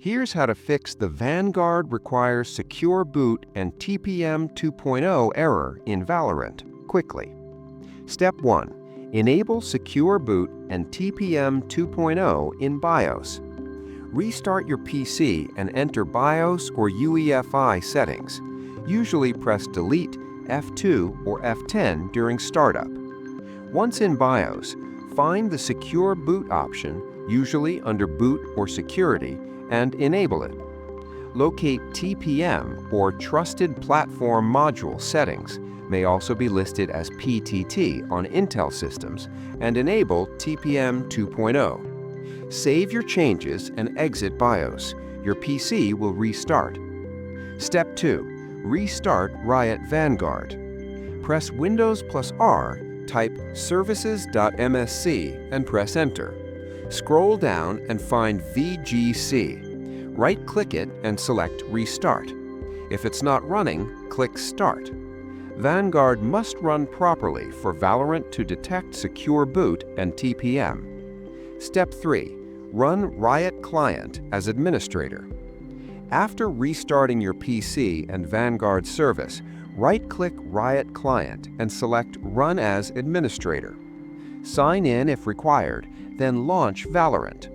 Here's how to fix the Vanguard requires secure boot and TPM 2.0 error in Valorant quickly. Step 1. Enable secure boot and TPM 2.0 in BIOS. Restart your PC and enter BIOS or UEFI settings. Usually press Delete, F2 or F10 during startup. Once in BIOS, find the Secure Boot option, usually under Boot or Security, and enable it. Locate TPM or Trusted Platform Module settings, may also be listed as PTT on Intel systems, and enable TPM 2.0. Save your changes and exit BIOS. Your PC will restart. Step 2. Restart Riot Vanguard. Press Windows plus R, type services.msc and press Enter. Scroll down and find VGC. Right-click it and select Restart. If it's not running, click Start. Vanguard must run properly for Valorant to detect secure boot and TPM. Step 3. Run Riot Client as administrator. After restarting your PC and Vanguard service, right-click Riot Client and select Run as Administrator. Sign in if required, then launch Valorant.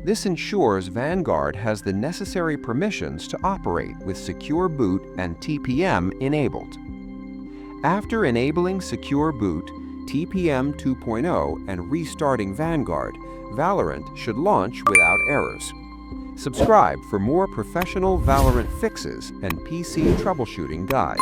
This ensures Vanguard has the necessary permissions to operate with Secure Boot and TPM enabled. After enabling Secure Boot, TPM 2.0 and restarting Vanguard, Valorant should launch without errors. Subscribe for more professional Valorant fixes and PC troubleshooting guides.